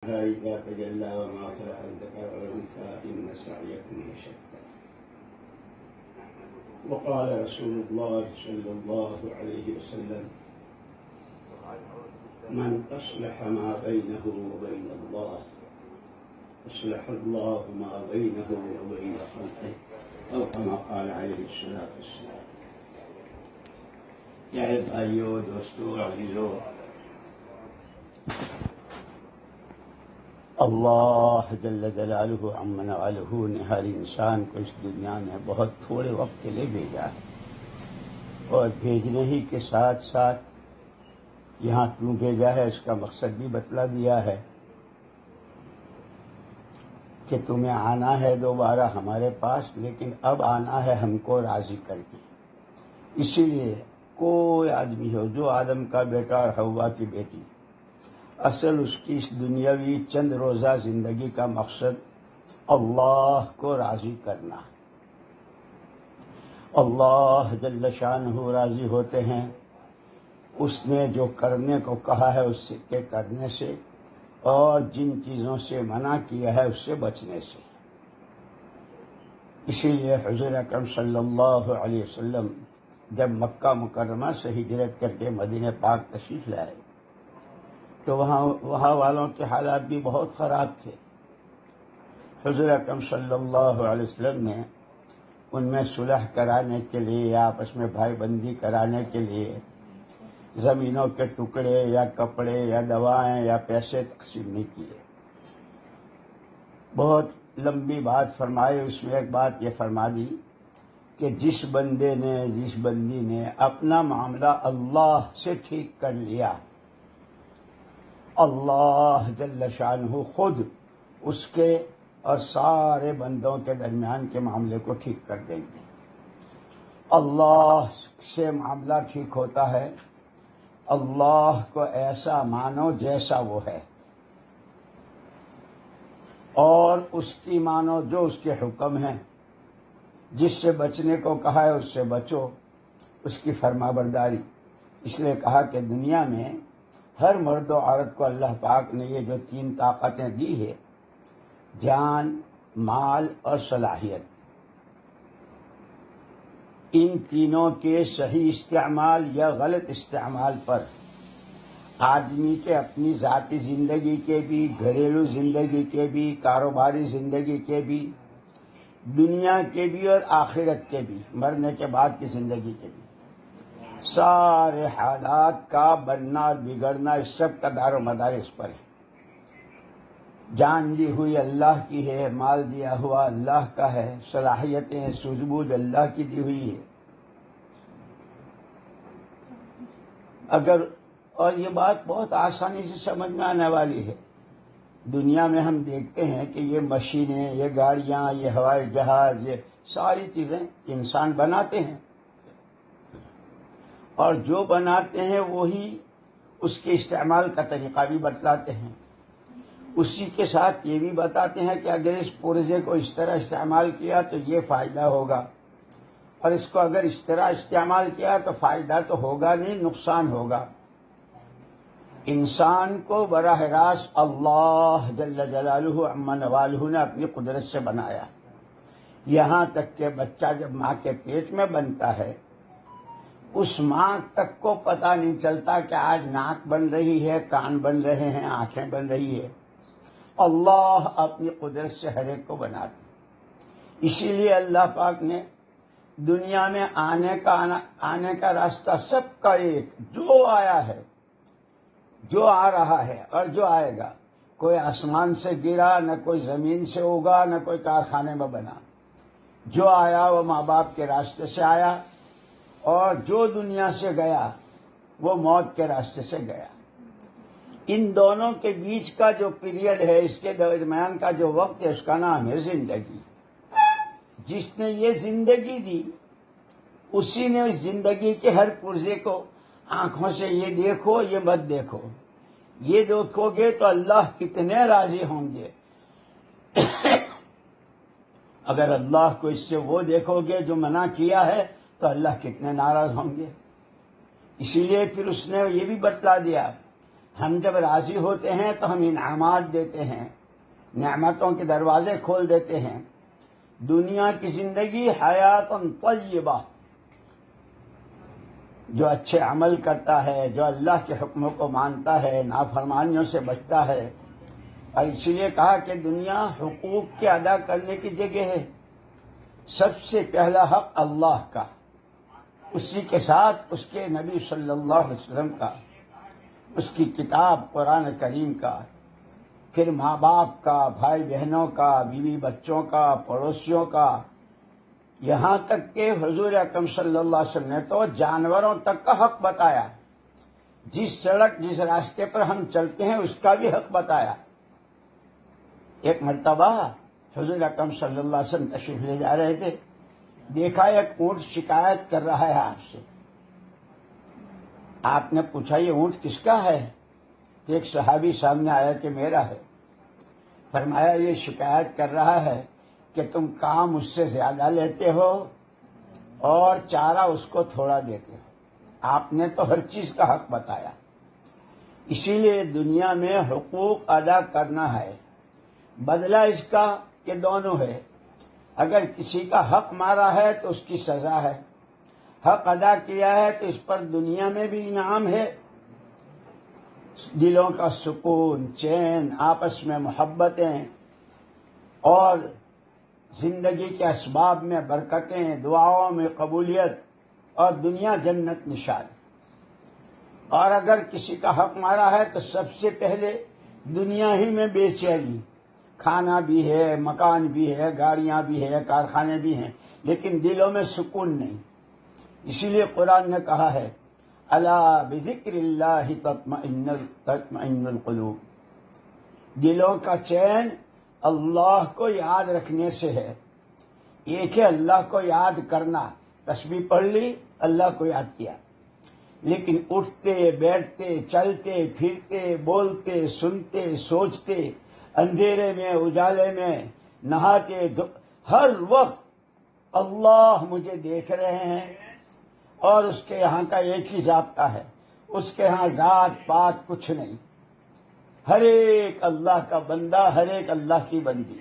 إذا تجلى وما خلق الذكر والأنثى إن سعيكم لشتى. وقال رسول الله صلى الله عليه وسلم: من أصلح ما بينه وبين الله أصلح الله ما بينه وبين خلقه، أو كما قال عليه الصلاة والسلام. پیارے بھائیو، دوستو، عزیزو، اللہ جل جلالہ عم نوالہ نے ہر انسان کو اس دنیا میں بہت تھوڑے وقت کے لیے بھیجا ہے، اور بھیجنے ہی کے ساتھ ساتھ یہاں کیوں بھیجا ہے اس کا مقصد بھی بتلا دیا ہے کہ تمہیں آنا ہے دوبارہ ہمارے پاس، لیکن اب آنا ہے ہم کو راضی کر کے۔ اسی لیے کوئی آدمی ہو، جو آدم کا بیٹا اور حوا کی بیٹی، اصل اس کی اس دنیاوی چند روزہ زندگی کا مقصد اللہ کو راضی کرنا۔ اللہ جل شانہ راضی ہوتے ہیں اس نے جو کرنے کو کہا ہے اس کے کرنے سے، اور جن چیزوں سے منع کیا ہے اس سے بچنے سے۔ اسی لیے حضور اکرم صلی اللہ علیہ وسلم جب مکہ مکرمہ سے ہجرت کر کے مدینہ پاک تشریف لائے تو وہاں والوں کے حالات بھی بہت خراب تھے۔ حضور اکرم صلی اللہ علیہ وسلم نے ان میں صلح کرانے کے لیے، آپس میں بھائی بندی کرانے کے لیے زمینوں کے ٹکڑے یا کپڑے یا دوائیں یا پیسے تقسیم نہیں کیے۔ بہت لمبی بات فرمائی، اس میں ایک بات یہ فرما دی کہ جس بندی نے اپنا معاملہ اللہ سے ٹھیک کر لیا، اللہ جل شانہ خود اس کے اور سارے بندوں کے درمیان کے معاملے کو ٹھیک کر دیں گے۔ اللہ سے معاملہ ٹھیک ہوتا ہے، اللہ کو ایسا مانو جیسا وہ ہے، اور اس کی مانو جو اس کے حکم ہیں، جس سے بچنے کو کہا ہے اس سے بچو، اس کی فرما برداری۔ اس لیے کہا کہ دنیا میں ہر مرد و عورت کو اللہ پاک نے یہ جو 3 طاقتیں دی ہے، جان، مال اور صلاحیت، ان تینوں کے صحیح استعمال یا غلط استعمال پر آدمی کے اپنی ذاتی زندگی کے بھی، گھریلو زندگی کے بھی، کاروباری زندگی کے بھی، دنیا کے بھی اور آخرت کے بھی، مرنے کے بعد کی زندگی کے بھی، سارے حالات کا بننا اور بگڑنا اس سب کا دار و مدار اس پر ہے۔ جان دی ہوئی اللہ کی ہے، مال دیا ہوا اللہ کا ہے، صلاحیتیں، سوجھ بوجھ اللہ کی دی ہوئی ہے۔ اور یہ بات بہت آسانی سے سمجھ میں آنے والی ہے۔ دنیا میں ہم دیکھتے ہیں کہ یہ مشینیں، یہ گاڑیاں، یہ ہوائی جہاز، یہ ساری چیزیں انسان بناتے ہیں، اور جو بناتے ہیں وہی اس کے استعمال کا طریقہ بھی بتلاتے ہیں۔ اسی کے ساتھ یہ بھی بتاتے ہیں کہ اگر اس پرزے کو اس طرح استعمال کیا تو یہ فائدہ ہوگا، اور اس کو اگر اس طرح استعمال کیا تو فائدہ تو ہوگا نہیں، نقصان ہوگا۔ انسان کو براہ راست اللہ جل جلالہ عم نوالہ نے اپنی قدرت سے بنایا، یہاں تک کہ بچہ جب ماں کے پیٹ میں بنتا ہے، اس ماں تک کو پتہ نہیں چلتا کہ آج ناک بن رہی ہے، کان بن رہے ہیں، آنکھیں بن رہی ہے۔ اللہ اپنی قدرت سے ہر ایک کو بناتے۔ اسی لیے اللہ پاک نے دنیا میں آنے کا راستہ سب کا ایک، جو آیا ہے، جو آ رہا ہے اور جو آئے گا، کوئی آسمان سے گرا، نہ کوئی زمین سے اگا، نہ کوئی کارخانے میں بنا۔ جو آیا وہ ماں باپ کے راستے سے آیا، اور جو دنیا سے گیا وہ موت کے راستے سے گیا۔ ان دونوں کے بیچ کا جو پیریڈ ہے، اس کے درمیان کا جو وقت ہے، اس کا نام ہے زندگی۔ جس نے یہ زندگی دی، اسی نے اس زندگی کے ہر پرزے کو آنکھوں سے یہ دیکھو، یہ مت دیکھو، یہ دیکھو گے تو اللہ کتنے راضی ہوں گے، اگر اللہ کو اس سے وہ دیکھو گے جو منع کیا ہے تو اللہ کتنے ناراض ہوں گے۔ اسی لیے پھر اس نے یہ بھی بتلا دیا ہم جب راضی ہوتے ہیں تو ہم انعامات دیتے ہیں، نعمتوں کے دروازے کھول دیتے ہیں۔ دنیا کی زندگی حیات طیبہ، جو اچھے عمل کرتا ہے، جو اللہ کے حکموں کو مانتا ہے، نافرمانیوں سے بچتا ہے۔ اور اسی لیے کہا کہ دنیا حقوق کے ادا کرنے کی جگہ ہے۔ سب سے پہلا حق اللہ کا، اسی کے ساتھ اس کے نبی صلی اللہ علیہ وسلم کا، اس کی کتاب قرآن کریم کا، پھر ماں باپ کا، بھائی بہنوں کا، بیوی بچوں کا، پڑوسیوں کا، یہاں تک کہ حضور اکرم صلی اللہ علیہ وسلم نے تو جانوروں تک کا حق بتایا۔ جس سڑک جس راستے پر ہم چلتے ہیں اس کا بھی حق بتایا۔ ایک مرتبہ حضور اکرم صلی اللہ علیہ وسلم تشریف لے جا رہے تھے، دیکھا ایک اونٹ شکایت کر رہا ہے آپ سے۔ آپ نے پوچھا یہ اونٹ کس کا ہے؟ تو ایک صحابی سامنے آیا کہ میرا ہے۔ فرمایا یہ شکایت کر رہا ہے کہ تم کام اس سے زیادہ لیتے ہو اور چارہ اس کو تھوڑا دیتے ہو۔ آپ نے تو ہر چیز کا حق بتایا۔ اسی لیے دنیا میں حقوق ادا کرنا ہے، بدلہ اس کا کہ دونوں ہے۔ اگر کسی کا حق مارا ہے تو اس کی سزا ہے، حق ادا کیا ہے تو اس پر دنیا میں بھی انعام ہے، دلوں کا سکون، چین، آپس میں محبتیں اور زندگی کے اسباب میں برکتیں، دعاؤں میں قبولیت اور دنیا جنت نشان۔ اور اگر کسی کا حق مارا ہے تو سب سے پہلے دنیا ہی میں بے چینی، کھانا بھی ہے، مکان بھی ہے، گاڑیاں بھی ہے، کارخانے بھی ہیں، لیکن دلوں میں سکون نہیں۔ اسی لیے قرآن نے کہا ہے الا بذکر اللہ تطمئن القلوب، دلوں کا چین اللہ کو یاد رکھنے سے ہے۔ ایک ہے اللہ کو یاد کرنا، تسبیح پڑھ لی، اللہ کو یاد کیا، لیکن اٹھتے بیٹھتے چلتے پھرتے بولتے سنتے سوچتے، اندھیرے میں اجالے میں نہاتے ہر وقت اللہ مجھے دیکھ رہے ہیں، اور اس کے یہاں کا ایک ہی ضابطہ ہے، اس کے یہاں ذات پات کچھ نہیں، ہر ایک اللہ کا بندہ، ہر ایک اللہ کی بندی۔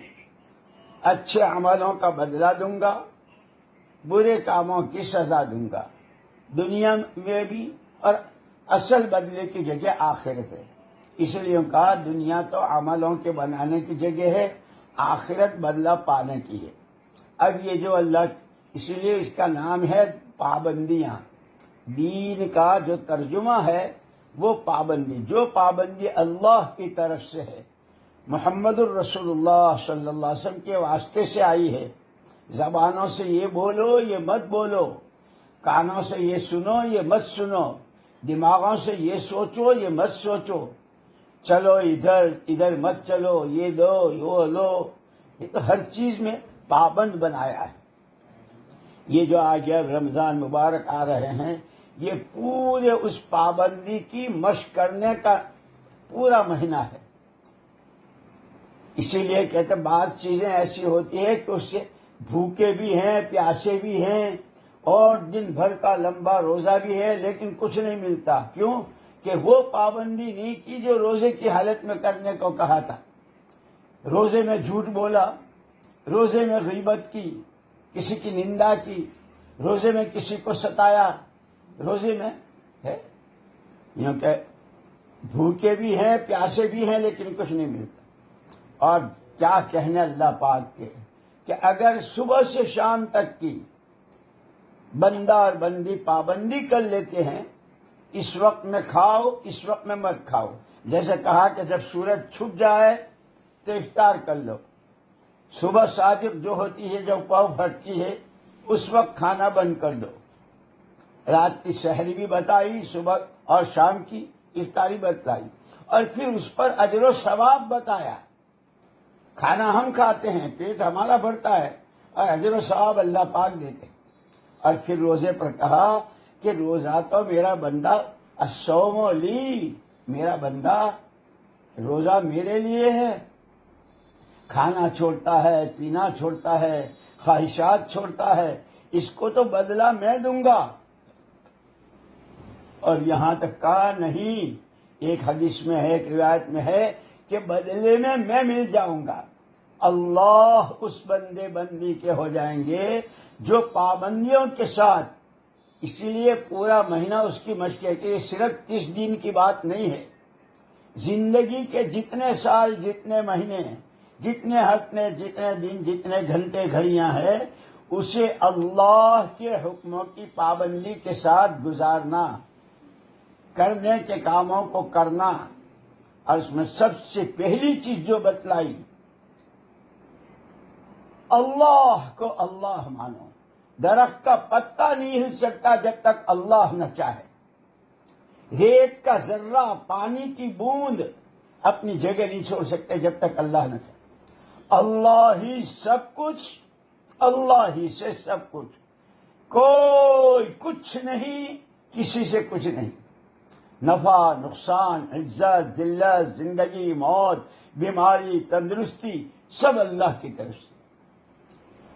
اچھے عملوں کا بدلہ دوں گا، برے کاموں کی سزا دوں گا، دنیا میں بھی، اور اصل بدلے کی جگہ آخرت ہے۔ اس لیے کہا دنیا تو عملوں کے بنانے کی جگہ ہے، آخرت بدلہ پانے کی ہے۔ اب یہ جو اللہ، اسی لیے اس کا نام ہے پابندیاں۔ دین کا جو ترجمہ ہے وہ پابندی، جو پابندی اللہ کی طرف سے ہے، محمد الرسول اللہ صلی اللہ علیہ وسلم کے واسطے سے آئی ہے۔ زبانوں سے یہ بولو یہ مت بولو، کانوں سے یہ سنو یہ مت سنو، دماغوں سے یہ سوچو یہ مت سوچو، چلو ادھر ادھر مت چلو، یہ دو وہ لو، یہ تو ہر چیز میں پابند بنایا ہے۔ یہ جو آج اب رمضان مبارک آ رہے ہیں، یہ پورے اس پابندی کی مشق کرنے کا پورا مہینہ ہے۔ اسی لیے کہتے ہیں بعض چیزیں ایسی ہوتی ہیں کہ اس سے بھوکے بھی ہیں، پیاسے بھی ہیں، اور دن بھر کا لمبا روزہ بھی ہے، لیکن کچھ نہیں ملتا۔ کیوں؟ کہ وہ پابندی نہیں کی جو روزے کی حالت میں کرنے کو کہا تھا۔ روزے میں جھوٹ بولا، روزے میں غیبت کی، کسی کی نندا کی، روزے میں کسی کو ستایا، روزے میں ہے یوں کہ بھوکے بھی ہیں پیاسے بھی ہیں لیکن کچھ نہیں ملتا۔ اور کیا کہنے اللہ پاک کے کہ اگر صبح سے شام تک کی بندہ اور بندی پابندی کر لیتے ہیں، اس وقت میں کھاؤ اس وقت میں مت کھاؤ، جیسے کہا کہ جب سورج چھپ جائے تو افطار کر لو، صبح صادق جو ہوتی ہے جب پاؤ پھٹتی ہے اس وقت کھانا بند کر دو، رات کی سحری بھی بتائی، صبح اور شام کی افطاری بتائی، اور پھر اس پر اجر و ثواب بتایا۔ کھانا ہم کھاتے ہیں، پیٹ ہمارا بھرتا ہے، اور اجر و ثواب اللہ پاک دیتے ہیں۔ اور پھر روزے پر کہا کہ روزہ تو میرا بندہ، الصوم لی، میرا بندہ روزہ میرے لیے ہے، کھانا چھوڑتا ہے، پینا چھوڑتا ہے، خواہشات چھوڑتا ہے، اس کو تو بدلہ میں دوں گا۔ اور یہاں تک کہا نہیں ایک حدیث میں ہے، ایک روایت میں ہے کہ بدلے میں مل جاؤں گا۔ اللہ اس بندے بندی کے ہو جائیں گے جو پابندیوں کے ساتھ، اسی لیے پورا مہینہ اس کی مشق ہے کہ یہ صرف 30 دن کی بات نہیں ہے، زندگی کے جتنے سال، جتنے مہینے، جتنے ہفتے، جتنے دن، جتنے گھنٹے گھڑیاں ہیں، اسے اللہ کے حکموں کی پابندی کے ساتھ گزارنا، کرنے کے کاموں کو کرنا۔ اور اس میں سب سے پہلی چیز جو بتلائی، اللہ کو اللہ مانو۔ درخت کا پتا نہیں ہل سکتا جب تک اللہ نہ چاہے، ریت کا ذرہ، پانی کی بوند اپنی جگہ نہیں چھوڑ سکتے جب تک اللہ نہ چاہے۔ اللہ ہی سب کچھ، اللہ ہی سے سب کچھ، کوئی کچھ نہیں، کسی سے کچھ نہیں۔ نفع، نقصان، عزت، ذلت، زندگی، موت، بیماری، تندرستی، سب اللہ کی طرف سے۔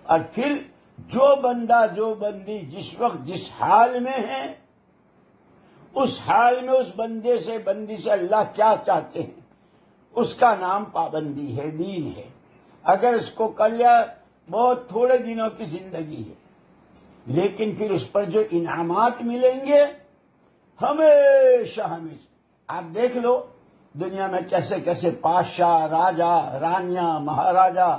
اور پھر جو بندہ، جو بندی جس وقت جس حال میں ہے، اس حال میں اس بندے سے، بندی سے اللہ کیا چاہتے ہیں، اس کا نام پابندی ہے، دین ہے۔ اگر اس کو کر لیا، بہت تھوڑے دنوں کی زندگی ہے، لیکن پھر اس پر جو انعامات ملیں گے ہمیشہ ہمیشہ۔ آپ دیکھ لو دنیا میں کیسے کیسے بادشاہ، راجا، رانیاں، مہاراجا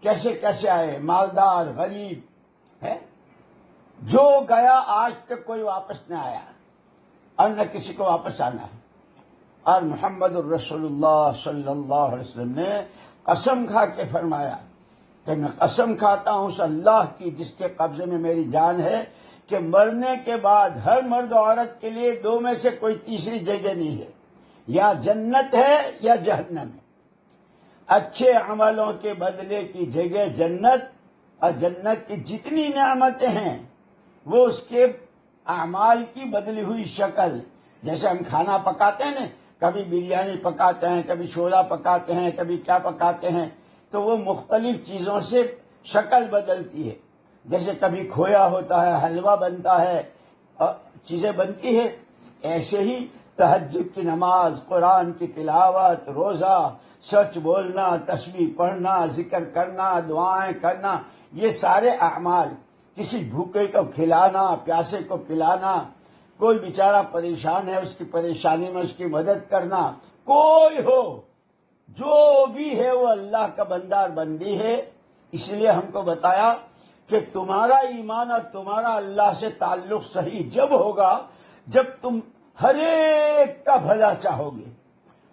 کیسے کیسے آئے، مالدار، غریب ہے، جو گیا آج تک کوئی واپس نہ آیا اور نہ کسی کو واپس آنا ہے۔ اور محمد الرسول اللہ صلی اللہ علیہ وسلم نے قسم کھا کے فرمایا کہ میں قسم کھاتا ہوں اس اللہ کی جس کے قبضے میں میری جان ہے کہ مرنے کے بعد ہر مرد و عورت کے لیے دو میں سے کوئی تیسری جگہ نہیں ہے، یا جنت ہے یا جہنم ہے۔ اچھے عملوں کے بدلے کی جگہ جنت، اور جنت کی جتنی نعمتیں ہیں وہ اس کے اعمال کی بدلی ہوئی شکل۔ جیسے ہم کھانا پکاتے ہیں نا، کبھی بریانی پکاتے ہیں، کبھی چھولا پکاتے ہیں، کبھی کیا پکاتے ہیں، تو وہ مختلف چیزوں سے شکل بدلتی ہے۔ جیسے کبھی کھویا ہوتا ہے، حلوہ بنتا ہے، چیزیں بنتی ہے، ایسے ہی تہجد کی نماز، قرآن کی تلاوت، روزہ، سچ بولنا، تسبیح پڑھنا، ذکر کرنا، دعائیں کرنا، یہ سارے اعمال، کسی بھوکے کو کھلانا، پیاسے کو پلانا، کوئی بیچارہ پریشان ہے اس کی پریشانی میں اس کی مدد کرنا، کوئی ہو جو بھی ہے وہ اللہ کا بندہ اور بندی ہے۔ اس لیے ہم کو بتایا کہ تمہارا ایمان اور تمہارا اللہ سے تعلق صحیح جب ہوگا جب تم ہر ایک کا بھلا چاہو گے۔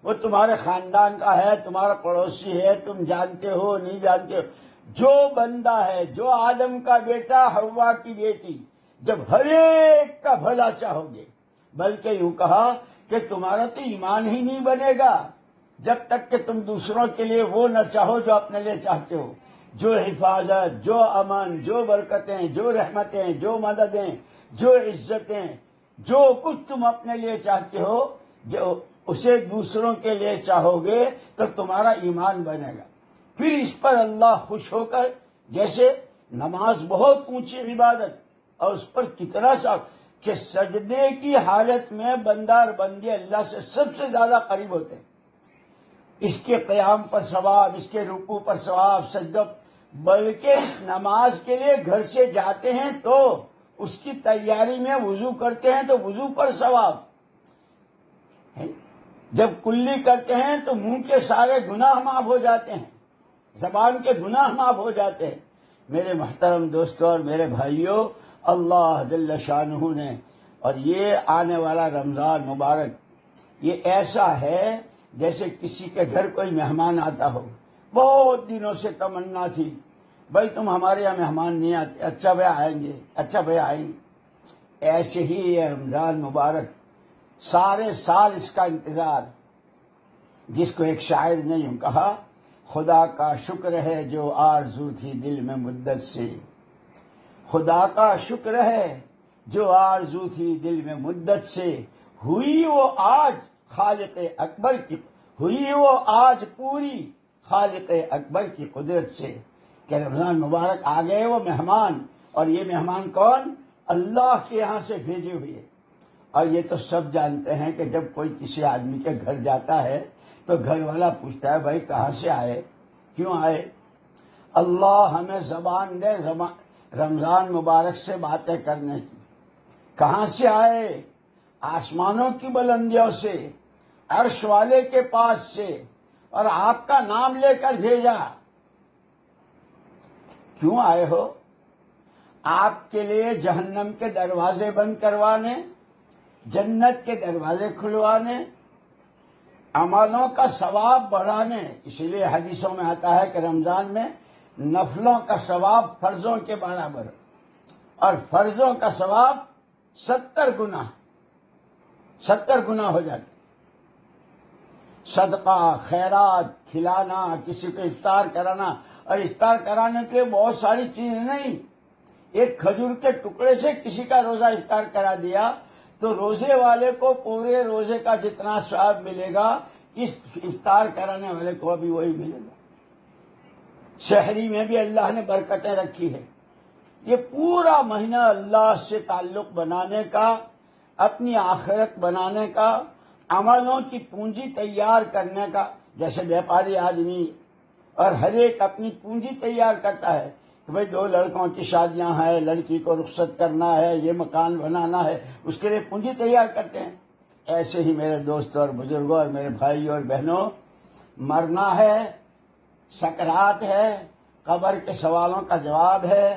وہ تمہارے خاندان کا ہے، تمہارا پڑوسی ہے، تم جانتے ہو نہیں جانتے ہو، جو بندہ ہے، جو آدم کا بیٹا، حوا کی بیٹی، جب ہر ایک کا بھلا چاہو گے، بلکہ یوں کہا کہ تمہارا تو ایمان ہی نہیں بنے گا جب تک کہ تم دوسروں کے لیے وہ نہ چاہو جو اپنے لیے چاہتے ہو۔ جو حفاظت، جو امن، جو برکتیں، جو رحمتیں، جو مددیں، جو عزتیں، جو کچھ تم اپنے لیے چاہتے ہو، جو اسے دوسروں کے لیے چاہو گے تو تمہارا ایمان بنے گا۔ پھر اس پر اللہ خوش ہو کر، جیسے نماز بہت اونچی عبادت اور اس پر کتنا سا کہ سجدے کی حالت میں بندہ اور بندی اللہ سے سب سے زیادہ قریب ہوتے ہیں۔ اس کے قیام پر ثواب، اس کے رکوع پر ثواب، سجدہ، بلکہ نماز کے لیے گھر سے جاتے ہیں تو اس کی تیاری میں وضو کرتے ہیں تو وضو پر ثواب، جب کلی کرتے ہیں تو منہ کے سارے گناہ معاف ہو جاتے ہیں، زبان کے گناہ معاف ہو جاتے ہیں۔ میرے محترم دوستوں اور میرے بھائیوں، اللہ جل شانہ نے، اور یہ آنے والا رمضان مبارک، یہ ایسا ہے جیسے کسی کے گھر کوئی مہمان آتا ہو، بہت دنوں سے تمنا تھی بھائی تم ہمارے یہاں مہمان نہیں آتے، اچھا بھائی آئیں گے، اچھا بھائی آئیں گے۔ ایسے ہی یہ رمضان مبارک سارے سال اس کا انتظار، جس کو ایک شاعر نے یوں کہا، خدا کا شکر ہے جو آرزو تھی دل میں مدت سے، خدا کا شکر ہے جو آرزو تھی دل میں مدت سے، ہوئی وہ آج خالق اکبر کی، ہوئی وہ آج پوری خالق اکبر کی قدرت سے، کہ رمضان مبارک آ گئے وہ مہمان، اور یہ مہمان کون؟ اللہ کے یہاں سے بھیجے ہوئے۔ اور یہ تو سب جانتے ہیں کہ جب کوئی کسی آدمی کے گھر جاتا ہے تو گھر والا پوچھتا ہے بھائی کہاں سے آئے، کیوں آئے؟ اللہ ہمیں زبان دے رمضان مبارک سے باتیں کرنے کی۔ کہاں سے آئے؟ آسمانوں کی بلندیوں سے، عرش والے کے پاس سے، اور آپ کا نام لے کر بھیجا۔ کیوں آئے ہو؟ آپ کے لیے جہنم کے دروازے بند کروانے، جنت کے دروازے کھلوانے، عملوں کا ثواب بڑھانے۔ اسی لیے حدیثوں میں آتا ہے کہ رمضان میں نفلوں کا ثواب فرضوں کے برابر، اور فرضوں کا ثواب 70 گنا ہو جاتے۔ صدقہ، خیرات، کھلانا، کسی کو افطار کرانا، اور افطار کرانے کے لیے بہت ساری چیزیں نہیں، ایک کھجور کے ٹکڑے سے کسی کا روزہ افطار کرا دیا تو روزے والے کو پورے روزے کا جتنا ثواب ملے گا اس افطار کرانے والے کو بھی وہی ملے گا۔ شہری میں بھی اللہ نے برکتیں رکھی ہے۔ یہ پورا مہینہ اللہ سے تعلق بنانے کا، اپنی آخرت بنانے کا، عملوں کی پونجی تیار کرنے کا۔ جیسے بیپاری آدمی اور ہر ایک اپنی پونجی تیار کرتا ہے کہ بھئی 2 لڑکوں کی شادیاں ہیں، لڑکی کو رخصت کرنا ہے، یہ مکان بنانا ہے، اس کے لیے پونجی تیار کرتے ہیں۔ ایسے ہی میرے دوستوں اور بزرگوں اور میرے بھائیوں اور بہنوں، مرنا ہے، سکرات ہے، قبر کے سوالوں کا جواب ہے،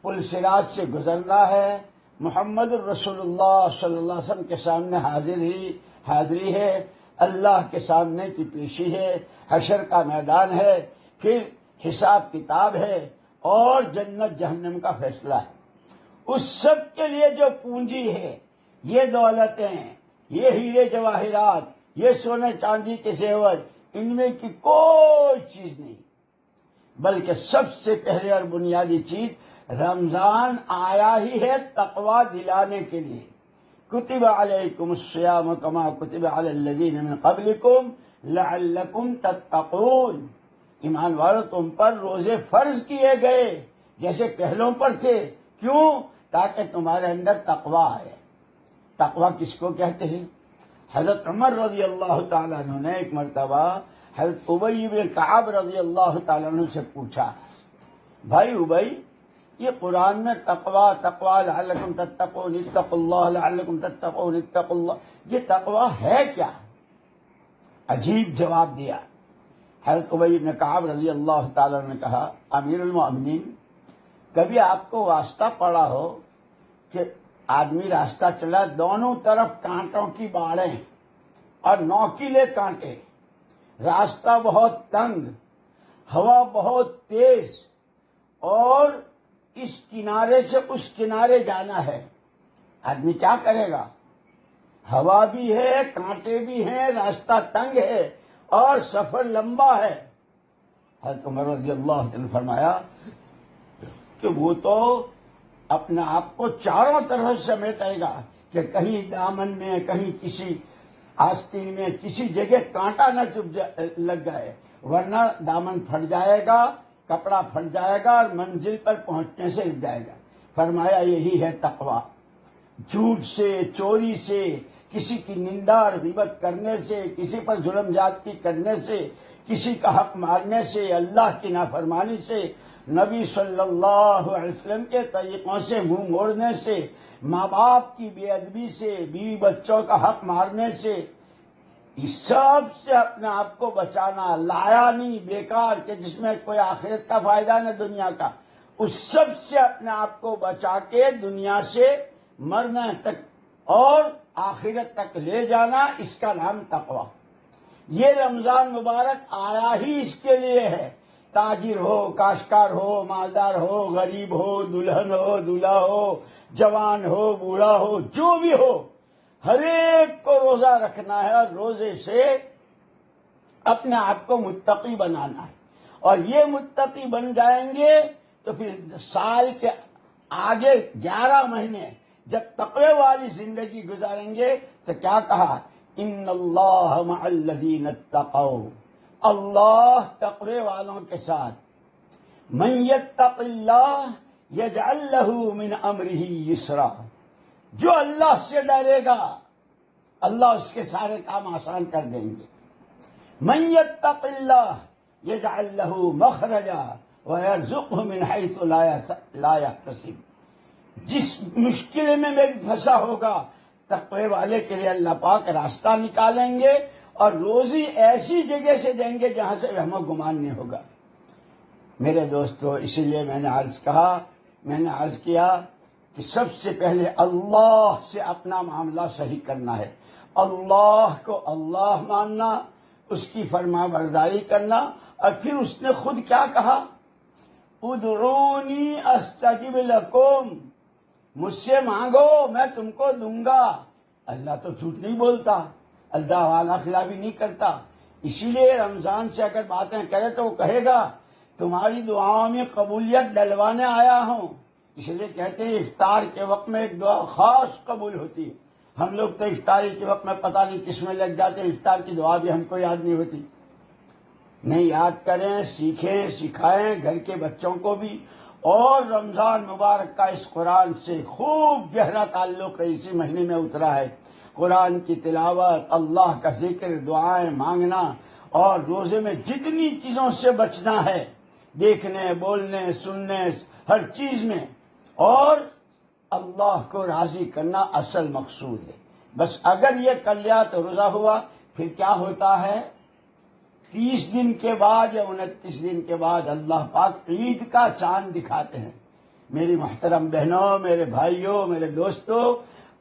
پل صراط سے گزرنا ہے، محمد الرسول اللہ صلی اللہ علیہ وسلم کے سامنے حاضری ہے، اللہ کے سامنے کی پیشی ہے، حشر کا میدان ہے، پھر حساب کتاب ہے، اور جنت جہنم کا فیصلہ ہے۔ اس سب کے لیے جو پونجی ہے، یہ دولتیں، یہ ہیرے جواہرات، یہ سونے چاندی کے زیور، ان میں کی کوئی چیز نہیں، بلکہ سب سے پہلے اور بنیادی چیز رمضان آیا ہی ہے تقوی دلانے کے لیے۔ کتب علیکم الصیام کما کتب علی الذین من قبلکم لعلکم تتقون۔ ایمان والو، تم پر روزے فرض کیے گئے جیسے پہلوں پر تھے۔ کیوں؟ تاکہ تمہارے اندر تقوی آئے۔ تقوی کس کو کہتے ہیں؟ حضرت عمر رضی اللہ تعالیٰ عنہ نے ایک مرتبہ حضرت ابی بن کعب رضی اللہ تعالیٰ عنہ سے پوچھا، بھائی ابی، یہ قرآن میں تقوی لعلکم تتقون، اتقوا اللہ لعلکم تتقون، اتقوا اللہ، یہ تقوی ہے کیا؟ عجیب جواب دیا۔ حضرت ابی بن کعب رضی اللہ تعالیٰ عنہ نے کہا، امیر المؤمنین، کبھی آپ کو واسطہ پڑا ہو کہ آدمی راستہ چلا، دونوں طرف کانٹوں کی باڑیں اور نوکیلے کانٹے، راستہ بہت تنگ، ہوا بہت تیز، اور اس کنارے سے اس کنارے جانا ہے، آدمی کیا کرے گا؟ ہوا بھی ہے، کانٹے بھی ہیں، راستہ تنگ ہے، اور سفر لمبا ہے۔ حضرت عمر رضی اللہ عنہ نے فرمایا کہ وہ تو اپنے آپ کو چاروں طرف سمیٹے گا کہ کہیں دامن میں، کہیں کسی آستین میں، کسی جگہ کانٹا نہ لگ جائے، ورنہ دامن پھٹ جائے گا، کپڑا پھٹ جائے گا، اور منزل پر پہنچنے سے رک جائے گا۔ فرمایا یہی ہے تقوی۔ جھوٹ سے، چوری سے، کسی کی نندا اور غیبت کرنے سے، کسی پر ظلم زیادتی کرنے سے، کسی کا حق مارنے سے، اللہ کی نافرمانی سے، نبی صلی اللہ علیہ وسلم کے طریقوں سے منہ موڑنے سے، ماں باپ کی بے ادبی سے، بیوی بچوں کا حق مارنے سے، اس سب سے اپنے آپ کو بچانا، لایا نہیں بیکار کہ جس میں کوئی آخرت کا فائدہ نہ دنیا کا، اس سب سے اپنے آپ کو بچا کے دنیا سے مرنے تک اور آخرت تک لے جانا، اس کا نام تقوی۔ یہ رمضان مبارک آیا ہی اس کے لیے ہے۔ تاجر ہو، کاشتکار ہو، مالدار ہو، غریب ہو، دلہن ہو، دولہا ہو، جوان ہو، بوڑھا ہو، جو بھی ہو، ہر ایک کو روزہ رکھنا ہے، اور روزے سے اپنے آپ کو متقی بنانا ہے۔ اور یہ متقی بن جائیں گے تو پھر سال کے آگے 11 مہینے جب تقوی والی زندگی گزاریں گے تو کیا کہا؟ ان اللہ مع الذین اتقوا، اللہ تقوی والوں کے ساتھ۔ من یتق اللہ یجعل لہ من امرہ یسرا، جو اللہ سے ڈرے گا اللہ اس کے سارے کام آسان کر دیں گے. من یتق اللہ یجعل لہ مخرجا ویرزقہ من حیث لا یحتسب. جس مشکل میں بھی پھنسا ہوگا تقوی والے کے لیے اللہ پاک راستہ نکالیں گے اور روزی ایسی جگہ سے دیں گے جہاں سے وہم و گمان نہیں ہوگا. میرے دوستو، اسی لیے میں نے عرض کیا کہ سب سے پہلے اللہ سے اپنا معاملہ صحیح کرنا ہے. اللہ کو اللہ ماننا، اس کی فرما برداری کرنا. اور پھر اس نے خود کیا کہا؟ ادعونی استجب لکم، مجھ سے مانگو میں تم کو دوں گا. اللہ تو جھوٹ نہیں بولتا، اللہ والا خلافی نہیں کرتا. اسی لیے رمضان سے اگر باتیں کرے تو وہ کہے گا تمہاری دعاؤں میں قبولیت ڈلوانے آیا ہوں. اس لیے کہتے ہیں افطار کے وقت میں ایک دعا خاص قبول ہوتی ہے. ہم لوگ تو افطاری کے وقت میں پتہ نہیں کس میں لگ جاتے ہیں، افطار کی دعا بھی ہم کو یاد نہیں ہوتی. نہیں، یاد کریں، سیکھیں، سکھائیں گھر کے بچوں کو بھی. اور رمضان مبارک کا اس قرآن سے خوب گہرا تعلق ہے، اسی مہینے میں اترا ہے. قرآن کی تلاوت، اللہ کا ذکر، دعائیں مانگنا، اور روزے میں جتنی چیزوں سے بچنا ہے، دیکھنے، بولنے، سننے، ہر چیز میں، اور اللہ کو راضی کرنا اصل مقصود ہے. بس اگر یہ کر لیا تو روزہ ہوا. پھر کیا ہوتا ہے؟ 30 دن کے بعد یا 29 دن کے بعد اللہ پاک عید کا چاند دکھاتے ہیں. میری محترم بہنوں، میرے بھائیوں، میرے دوستوں،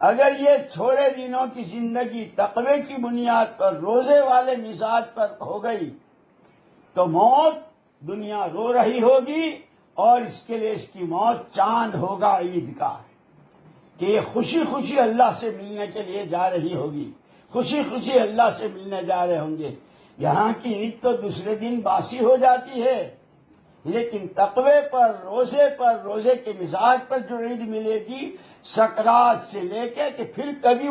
اگر یہ تھوڑے دنوں کی زندگی تقوی کی بنیاد پر، روزے والے مزاج پر ہو گئی تو موت دنیا رو رہی ہوگی، اور اس کے لیے اس کی موت چاند ہوگا عید کا، کہ یہ خوشی خوشی اللہ سے ملنے کے لیے جا رہی ہوگی، خوشی خوشی اللہ سے ملنے جا رہے ہوں گے. یہاں کی عید تو دوسرے دن باسی ہو جاتی ہے، لیکن تقوی پر، روزے کے مزاج پر جو عید ملے گی، سکرات سے لے کے کہ پھر کبھی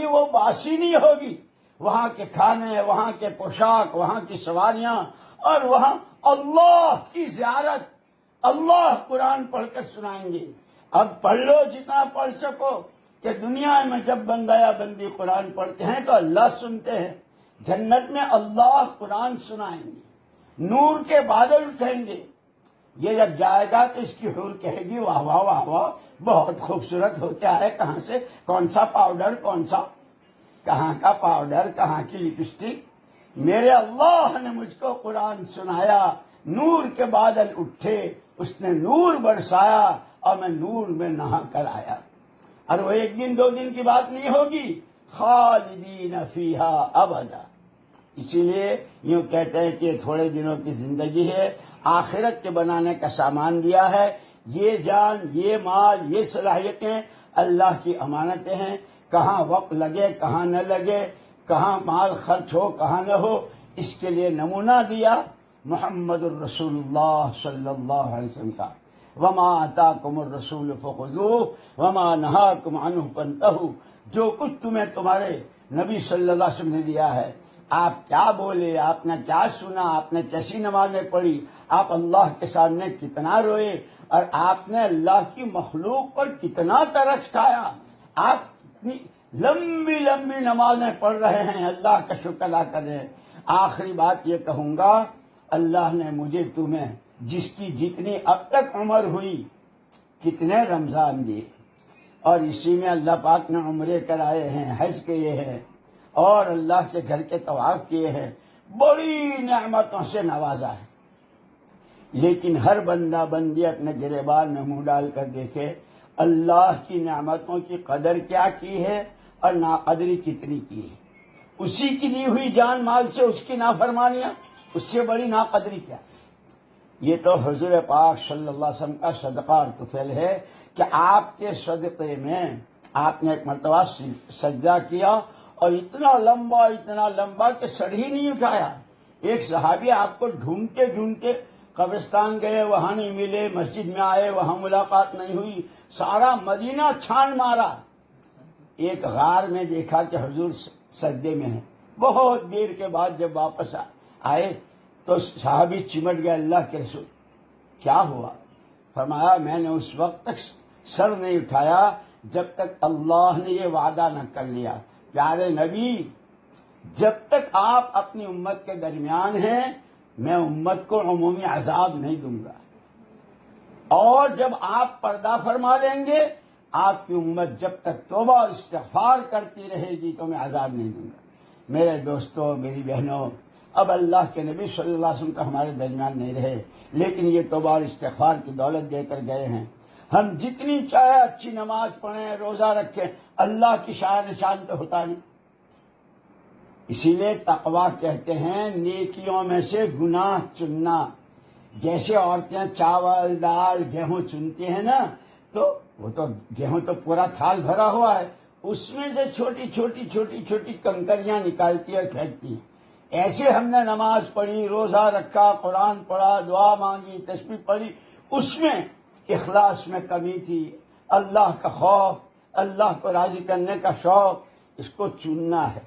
وہ باسی نہیں ہوگی. وہاں کے کھانے، وہاں کے پوشاک، وہاں کی سواریاں، اور وہاں اللہ کی زیارت. اللہ قرآن پڑھ کر سنائیں گے. اب پڑھ لو جتنا پڑھ سکو، کہ دنیا میں جب بندہ یا بندی قرآن پڑھتے ہیں تو اللہ سنتے ہیں. جنت میں اللہ قرآن سنائیں گے، نور کے بادل اٹھیں گے. یہ جب جائے گا تو اس کی حور کہے گی واہ واہ واہ واہ، بہت خوبصورت ہو کیا ہے، کہاں سے، کون سا پاؤڈر، کہاں کا پاؤڈر، کہاں کی لپسٹک. میرے اللہ نے مجھ کو قرآن سنایا، نور کے بادل اٹھے، اس نے نور برسایا، اور میں نور میں نہا کر آیا. اور وہ ایک دن 2 دن کی بات نہیں ہوگی، خالدین فیہا ابدا. اسی لیے یوں کہتے ہیں کہ یہ تھوڑے دنوں کی زندگی ہے، آخرت کے بنانے کا سامان دیا ہے. یہ جان، یہ مال، یہ صلاحیتیں اللہ کی امانتیں ہیں. کہاں وقت لگے، کہاں نہ لگے، کہاں مال خرچ ہو، کہاں نہ ہو، اس کے لیے نمونہ دیا محمد الرسول اللہ صلی اللہ علیہ وسلم کا. وما آتاکم الرسول فخذوہ وما نہاکم عنہ فانتہوا. جو کچھ تمہیں تمہارے نبی صلی اللہ علیہ وسلم نے دیا ہے، آپ کیا بولے، آپ نے کیا سنا، آپ نے کیسی نمازیں پڑھی، آپ اللہ کے سامنے کتنا روئے، اور آپ نے اللہ کی مخلوق پر کتنا ترس کھایا. آپ اتنی لمبی لمبی نمازیں پڑھ رہے ہیں، اللہ کا شکر ادا کر رہے ہیں. آخری بات یہ کہوں گا، اللہ نے مجھے تمہیں جس کی جتنی اب تک عمر ہوئی، کتنے رمضان دیے، اور اسی میں اللہ پاک نے عمرے کرائے ہیں، حج کیے ہیں، اور اللہ کے گھر کے طواف کیے ہیں، بڑی نعمتوں سے نوازا ہے. لیکن ہر بندہ بندی اپنے گریبان میں منہ ڈال کر دیکھے اللہ کی نعمتوں کی قدر کیا کی ہے اور ناقدری کتنی کی ہے. اسی کی دی ہوئی جان مال سے اس کی نافرمانیاں، اس سے بڑی ناقدری کیا. یہ تو حضور پاک صلی اللہ علیہ وسلم کا صدقہ اور طفیل ہے کہ آپ کے صدقے میں آپ نے ایک مرتبہ سجدہ کیا، اور اتنا لمبا کہ سر ہی نہیں اٹھایا. ایک صحابی آپ کو ڈھونڈتے ڈھونڈتے قبرستان گئے، وہاں نہیں ملے، مسجد میں آئے، وہاں ملاقات نہیں ہوئی، سارا مدینہ چھان مارا. ایک غار میں دیکھا کہ حضور سجدے میں ہیں. بہت دیر کے بعد جب واپس آئے تو صحابی چمٹ گئے، اللہ کے رسول کیا ہوا؟ فرمایا میں نے اس وقت تک سر نہیں اٹھایا جب تک اللہ نے یہ وعدہ نہ کر لیا. پیارے نبی، جب تک آپ اپنی امت کے درمیان ہیں میں امت کو عمومی عذاب نہیں دوں گا، اور جب آپ پردہ فرما لیں گے آپ کی امت جب تک توبہ اور استغفار کرتی رہے گی تو میں عذاب نہیں دوں گا. میرے دوستوں، میری بہنوں، اب اللہ کے نبی صلی اللہ علیہ وسلم تو ہمارے درمیان نہیں رہے، لیکن یہ توبہ اور استغفار کی دولت دے کر گئے ہیں. ہم جتنی چاہے اچھی نماز پڑھیں، روزہ رکھیں، اللہ کی شان نشان تو ہوتا نہیں. اسی لیے تقویٰ کہتے ہیں نیکیوں میں سے گناہ چننا. جیسے عورتیں چاول، دال، گیہوں چنتی ہیں نا، تو وہ تو گیہوں تو پورا تھال بھرا ہوا ہے، اس میں سے چھوٹی چھوٹی کنکریاں نکالتی اور پھینکتی ہیں. ایسے ہم نے نماز پڑھی، روزہ رکھا، قرآن پڑھا، دعا مانگی، تسبیح پڑھی، اس میں اخلاص میں کمی تھی. اللہ کا خوف، اللہ کو راضی کرنے کا شوق، اس کو چننا ہے.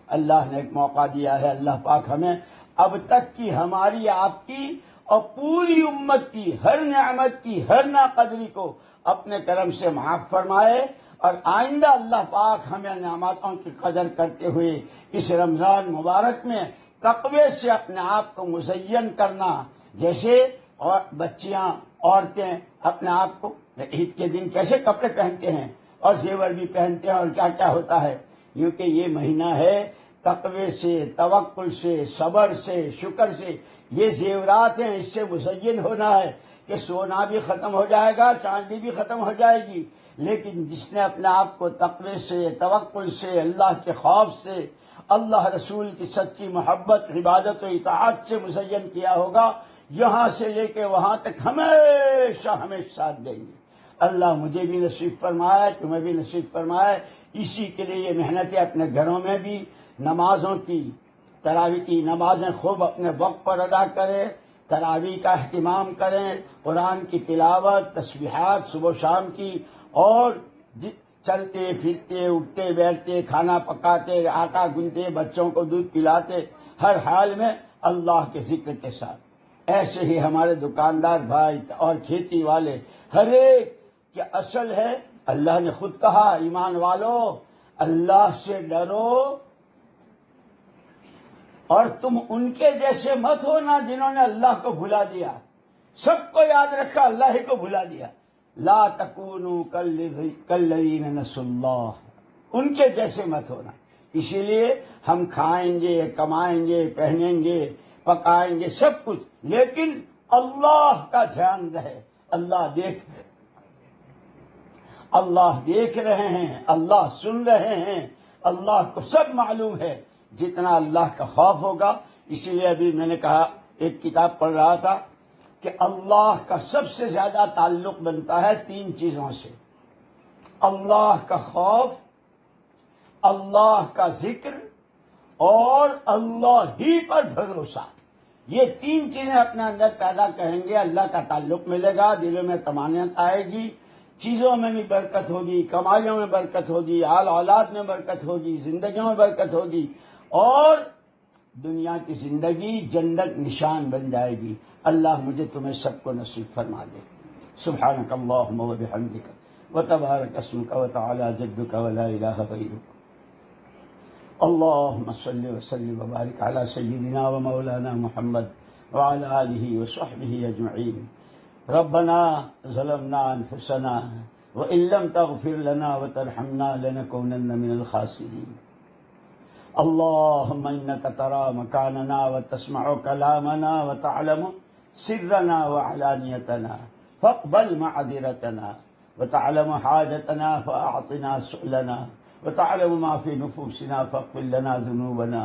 اللہ نے ایک موقع دیا ہے. اللہ پاک ہمیں اب تک کی، ہماری، آپ کی اور پوری امت کی ہر نعمت کی، ہر ناقدری کو اپنے کرم سے معاف فرمائے، اور آئندہ اللہ پاک ہمیں نعمتوں کی قدر کرتے ہوئے اس رمضان مبارک میں تقوی سے اپنے آپ کو مزین کرنا. جیسے اور بچیاں، عورتیں اپنے آپ کو عید کے دن کیسے کپڑے پہنتے ہیں اور زیور بھی پہنتے ہیں اور کیا کیا ہوتا ہے، کیونکہ یہ مہینہ ہے تقوی سے، توکل سے، صبر سے، شکر سے. یہ زیورات ہیں، اس سے مزین ہونا ہے کہ سونا بھی ختم ہو جائے گا، چاندی بھی ختم ہو جائے گی، لیکن جس نے اپنے آپ کو تقوی سے، توکل سے، اللہ کے خوف سے، اللہ رسول کی سچی محبت، عبادت و اطاعت سے مزین کیا ہوگا، یہاں سے لے کے وہاں تک ہمیشہ ساتھ دیں گے. اللہ مجھے بھی نصیب فرمائے، تمہیں بھی نصیب فرمائے. اسی کے لیے یہ محنتیں اپنے گھروں میں بھی نمازوں کی، تراویح کی نمازیں خوب اپنے وقت پر ادا کریں، تراویح کا اہتمام کریں، قرآن کی تلاوت، تسبیحات صبح و شام کی، اور چلتے پھرتے، اٹھتے بیٹھتے، کھانا پکاتے، آٹا گوندتے، بچوں کو دودھ پلاتے، ہر حال میں اللہ کے ذکر کے ساتھ. ایسے ہی ہمارے دکاندار بھائی اور کھیتی والے، ہر ایک کی اصل ہے، اللہ نے خود کہا ایمان والو اللہ سے ڈرو، اور تم ان کے جیسے مت ہونا جنہوں نے اللہ کو بھلا دیا. سب کو یاد رکھا، اللہ ہی کو بھلا دیا. لا تکونوا کالذین نسوا اللہ، ان کے جیسے مت ہونا. اسی لیے ہم کھائیں گے، کمائیں گے، پہنیں گے، پکائیں گے، سب کچھ، لیکن اللہ کا دھیان رہے. اللہ دیکھ رہے ہیں، اللہ سن رہے ہیں، اللہ کو سب معلوم ہے. جتنا اللہ کا خوف ہوگا. اسی لیے ابھی میں نے کہا، ایک کتاب پڑھ رہا تھا کہ اللہ کا سب سے زیادہ تعلق بنتا ہے 3 چیزوں سے: اللہ کا خوف، اللہ کا ذکر، اور اللہ ہی پر بھروسہ. یہ 3 چیزیں اپنے اندر پیدا کریں گے، اللہ کا تعلق ملے گا، دلوں میں طمانینت آئے گی، چیزوں میں بھی برکت ہوگی، کمائیوں میں برکت ہوگی، آل اولاد میں برکت ہوگی، زندگیوں میں برکت ہوگی، اور دنیا کی زندگی جنت نشان بن جائے گی. اللہ مجھے تمہیں سب کو نصیب فرما دے. سبحانک اللہم و بحمدک وتبارک اسمک وتعالی جدک ولا الہ غیرک. اللہم صلی وسلم وبارک علی سیدنا و مولانا محمد وعلی آلہ وصحبہ اجمعین. ربنا ظلمنا انفسنا وان لم تغفر لنا وترحمنا لنکونن من الخاسرین. اللهم إنك ترى مكاننا وتسمع كلامنا وتعلم سرنا وعلانيتنا فاقبل معذرتنا، وتعلم حاجتنا فأعطنا سؤلنا، وتعلم ما في نفوسنا فاغفر لنا ذنوبنا.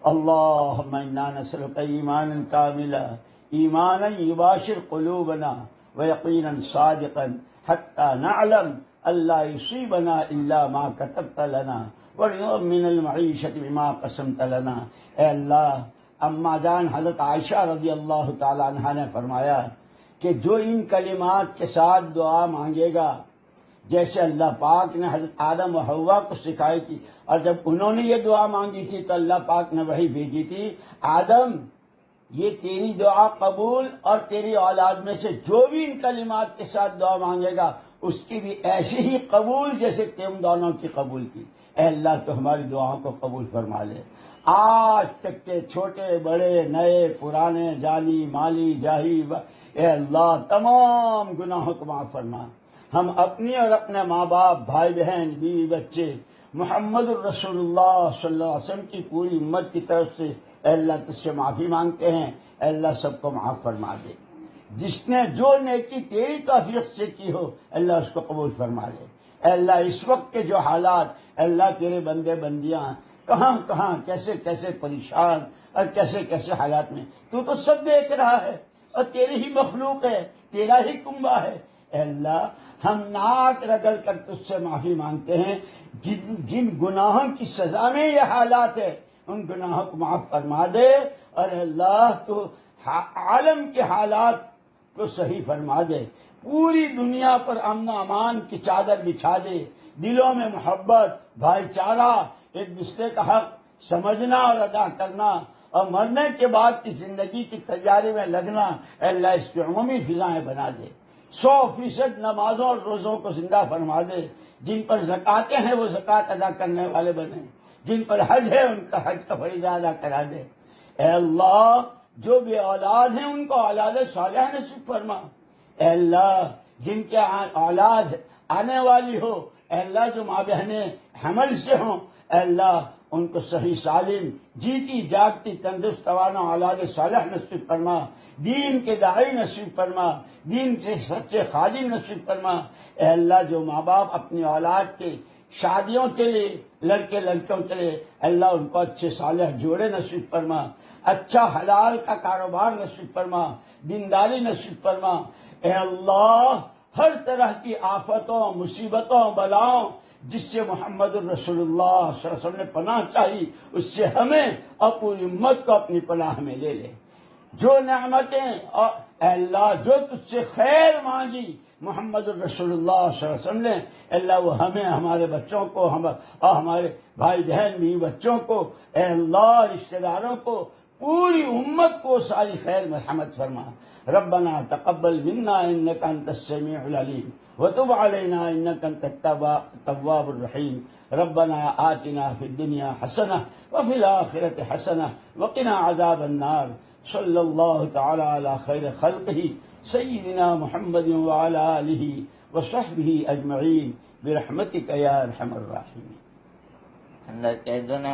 اللهم إنا نسألك إيمانا كاملا، إيمانا يباشر قلوبنا، ويقينا صادقا، حتى نعلم أن لا يصيبنا إلا ما كتبت لنا، ورضا من المعیشت بما قسمت لنا. اے اللہ، اما جان حضرت عائشہ رضی اللہ تعالی عنہ نے فرمایا کہ جو ان کلمات کے ساتھ دعا مانگے گا، جیسے اللہ پاک نے حضرت آدم و حوا کو سکھائی تھی، اور جب انہوں نے یہ دعا مانگی تھی تو اللہ پاک نے وحی بھیجی تھی، آدم یہ تیری دعا قبول، اور تیری اولاد میں سے جو بھی ان کلمات کے ساتھ دعا مانگے گا اس کی بھی ایسی ہی قبول جیسے تم دونوں کی قبول کی. اے اللہ تو ہماری دعاؤں کو قبول فرما لے. آج تک کے چھوٹے بڑے نئے پرانے جانی مالی جاہی اے اللہ تمام گناہوں کو معاف فرما. ہم اپنی اور اپنے ماں باپ بھائی بہن بیوی بچے محمد الرسول اللہ صلی اللہ علیہ وسلم کی پوری امت کی طرف سے اے اللہ تجھ سے معافی مانگتے ہیں. اے اللہ سب کو معاف فرما دے. جس نے جو نیکی تیری توفیق سے کی ہو اللہ اس کو قبول فرما لے. اے اللہ اس وقت کے جو حالات اے اللہ تیرے بندے بندیاں کہاں کہاں کیسے کیسے پریشان اور کیسے کیسے حالات میں تو سب دیکھ رہا ہے اور تیری ہی مخلوق ہے, تیرا ہی کنبہ ہے. اے اللہ ہم ناک رگڑ کر تجھ سے معافی مانگتے ہیں. جن گناہوں کی سزا میں یہ حالات ہے ان گناہوں کو معاف فرما دے. اور اے اللہ تو عالم کے حالات کو صحیح فرما دے. پوری دنیا پر امن و امان کی چادر بچھا دے. دلوں میں محبت بھائی چارہ ایک دوسرے کا حق سمجھنا اور ادا کرنا اور مرنے کے بعد کی زندگی کی تیاری میں لگنا اے اللہ اس کی عمومی فضائیں بنا دے. 100% نمازوں اور روزوں کو زندہ فرما دے. جن پر زکاتیں ہیں وہ زکات ادا کرنے والے بنے. جن پر حج ہے ان کا حج کا فریضہ ادا کرا دے. اے اللہ جو بے اولاد ہیں ان کو اولاد صالحہ نصیب فرما. اے اللہ جن کے اولاد آنے والی ہو اے اللہ جو ماں بہنیں حمل سے ہوں اے اللہ ان کو صحیح سالم جیتی جاگتی تندرست توانا اولاد صالح نصیب فرما. دین کے داعی نصیب فرما. دین کے سچے خادم نصیب فرما. اے اللہ جو ماں باپ اپنی اولاد کے شادیوں کے لیے لڑکے لڑکیوں کے لیے اللہ ان کو اچھے صالح جوڑے نصیب فرما. اچھا حلال کا کاروبار نصیب فرما. دینداری نصیب فرما. اے اللہ ہر طرح کی آفتوں مصیبتوں بلاؤں جس سے محمد الرسول اللہ صلی اللہ علیہ وسلم نے پناہ چاہی اس سے ہمیں اور پوری امت کو اپنی پناہ میں لے لے. جو نعمتیں اور اے اللہ جو تجھ سے خیر مانگی محمد الرسول اللہ صلی اللہ علیہ وسلم نے اللہ وہ ہمیں ہمارے بچوں کو اور ہمارے بھائی بہن بھی بچوں کو اے اللہ رشتہ داروں کو پوری امت کو ساری خیر مرحمت فرما. ربنا تقبل منا انك انت السميع العليم وتب علينا انك انت التواب الرحيم. ربنا آتنا في الدنيا حسنة وفي الآخرة حسنة وقنا عذاب النار. صلی اللہ تعالی علی خیر خلقہ سیدنا محمد وعلی آلہ وصحبہ اجمعین برحمتک یا ارحم الراحمین. અંદર કેદોના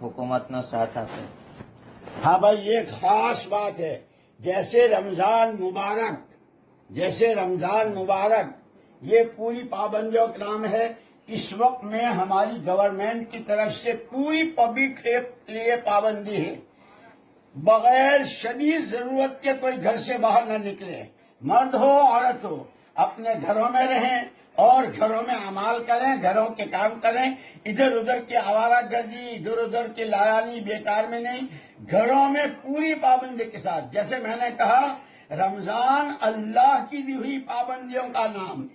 હુકુમતનો સાથ આપે. ہاں بھائی یہ ایک خاص بات ہے. جیسے رمضان مبارک یہ پوری پابندیوں کا نام ہے. اس وقت میں ہماری گورنمنٹ کی طرف سے پوری پبلک کے لیے پابندی ہے. بغیر شدید ضرورت کے کوئی گھر سے باہر نہ نکلے. مرد ہو عورت ہو اپنے گھروں میں رہیں اور گھروں میں اعمال کریں, گھروں کے کام کریں. ادھر ادھر کی آوارہ گردی ادھر ادھر کی لایانی بیکار میں نہیں, گھروں میں پوری پابندی کے ساتھ. جیسے میں نے کہا رمضان اللہ کی دی ہوئی پابندیوں کا نام.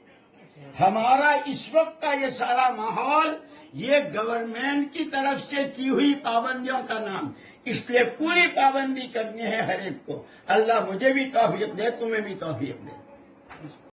ہمارا اس وقت کا یہ سارا ماحول یہ گورنمنٹ کی طرف سے کی ہوئی پابندیوں کا نام. اس لیے پوری پابندی کرنی ہے ہر ایک کو. اللہ مجھے بھی توفیق دے, تمہیں بھی توفیق دے.